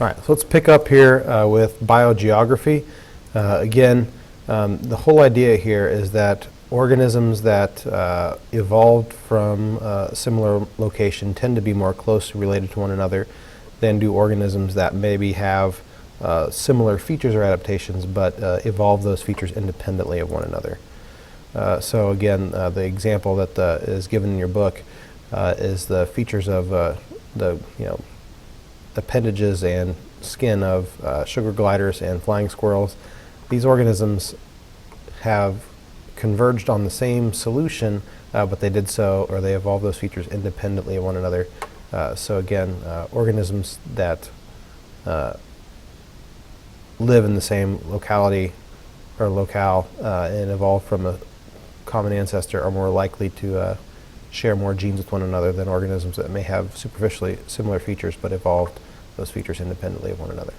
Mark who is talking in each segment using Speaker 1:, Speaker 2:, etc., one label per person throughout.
Speaker 1: All right, so let's pick up here with biogeography. Again, the whole idea here is that organisms that evolved from a similar location tend to be more closely related to one another than do organisms that maybe have similar features or adaptations but evolve those features independently of one another. So again, the example that is given in your book is the features of the appendages and skin of sugar gliders and flying squirrels. These organisms have converged on the same solution, but they did so, or they evolved those features independently of one another. So again, organisms that live in the same locality or locale and evolved from a common ancestor are more likely to share more genes with one another than organisms that may have superficially similar features but evolved those features independently of one another.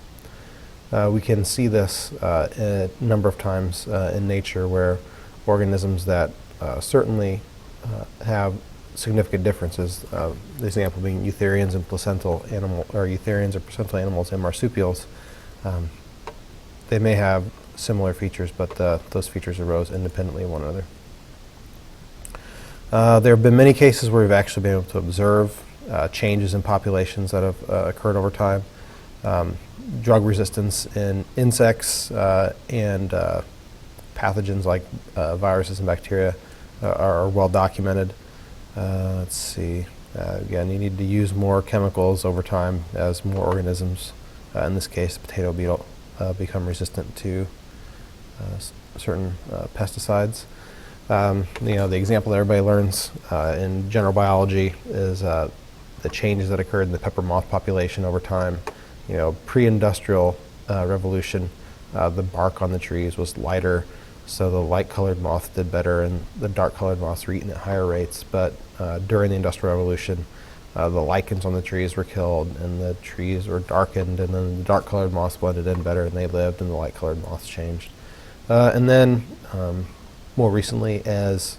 Speaker 1: We can see this a number of times in nature where organisms that certainly have significant differences, the example being eutherians and placental animal, or eutherians or placental animals and marsupials. They may have similar features, but those features arose independently of one another. There have been many cases where we've actually been able to observe changes in populations that have occurred over time. Drug resistance in insects and pathogens like viruses and bacteria are well documented. Let's see. Again, you need to use more chemicals over time as more organisms, in this case, the potato beetle, become resistant to certain pesticides. The example that everybody learns in general biology is the changes that occurred in the pepper moth population over time. Pre-industrial revolution, the bark on the trees was lighter, so the light-colored moths did better, and the dark-colored moths were eaten at higher rates. But during the Industrial Revolution, the lichens on the trees were killed, and the trees were darkened, and then the dark-colored moths blended in better, and they lived, and the light-colored moths changed. And then, more recently, as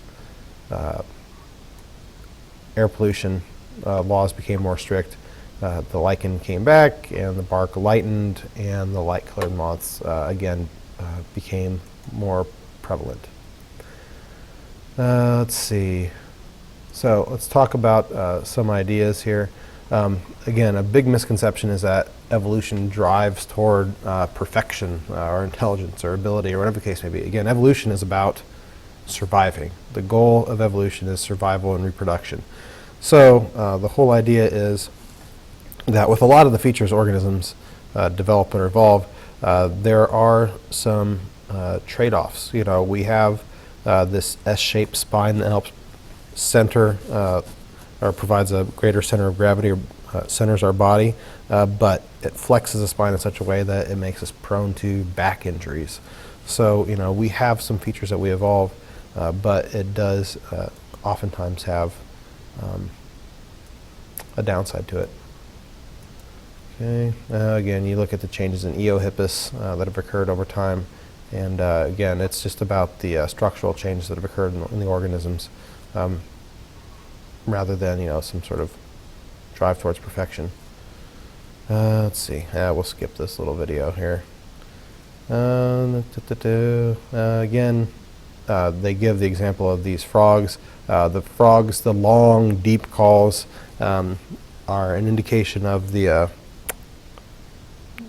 Speaker 1: air pollution laws became more strict, the lichen came back, and the bark lightened, and the light-colored moths again became more prevalent. Let's see. So let's talk about some ideas here. Again, a big misconception is that evolution drives toward perfection or intelligence or ability or whatever the case may be. Again, evolution is about surviving. The goal of evolution is survival and reproduction. So the whole idea is that with a lot of the features organisms develop and evolve, there are some trade-offs. We have this S-shaped spine that helps center or provides a greater center of gravity or centers our body, but it flexes the spine in such a way that it makes us prone to back injuries. So we have some features that we evolve, but it does oftentimes have a downside to it. Okay. Again, you look at the changes in eohippus that have occurred over time, and again, it's just about the structural changes that have occurred in the organisms, rather than some sort of drive towards perfection. Let's see. We'll skip this little video here. Again, they give the example of these frogs. The frogs, the long, deep calls are an indication of the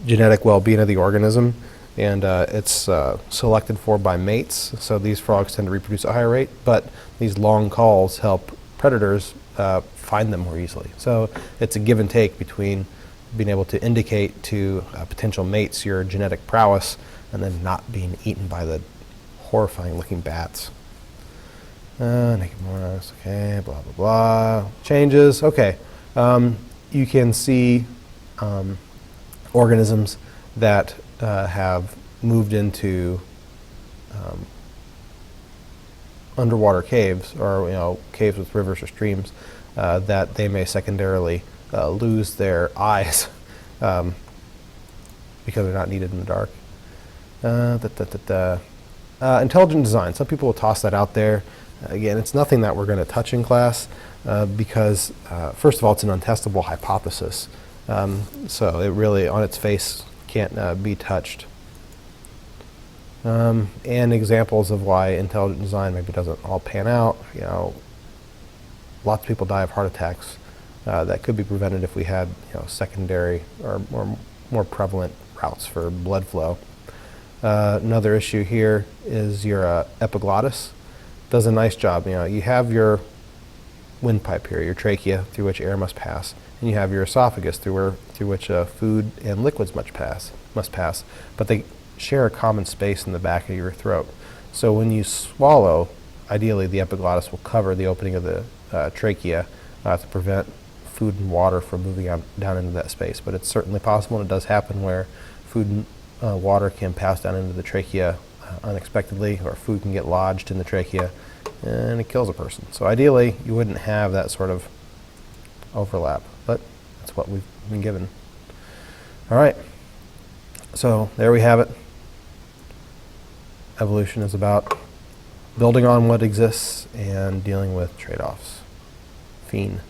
Speaker 1: genetic well-being of the organism, and it's selected for by mates, so these frogs tend to reproduce at a higher rate, but these long calls help predators find them more easily. So it's a give and take between being able to indicate to potential mates your genetic prowess and then not being eaten by the horrifying looking bats. Naked morons, okay, blah, blah, blah. Changes, okay. You can see organisms that have moved into underwater caves, or caves with rivers or streams, that they may secondarily lose their eyes because they're not needed in the dark. Intelligent design. Some people will toss that out there. Again, it's nothing that we're going to touch in class because, first of all, it's an untestable hypothesis. So it really, on its face, can't be touched. And examples of why intelligent design maybe doesn't all pan out. Lots of people die of heart attacks that could be prevented if we had secondary or more prevalent routes for blood flow. Another issue here is your epiglottis. Does a nice job. You have your windpipe here, your trachea, through which air must pass, and you have your esophagus, through which food and liquids must pass. But they share a common space in the back of your throat. So when you swallow, ideally the epiglottis will cover the opening of the trachea to prevent food and water from moving down into that space. But it's certainly possible, and it does happen, where food and water can pass down into the trachea unexpectedly, or food can get lodged in the trachea and it kills a person. So ideally you wouldn't have that sort of overlap, but that's what we've been given. All right, so there we have it. Evolution is about building on what exists and dealing with trade-offs. Fiend.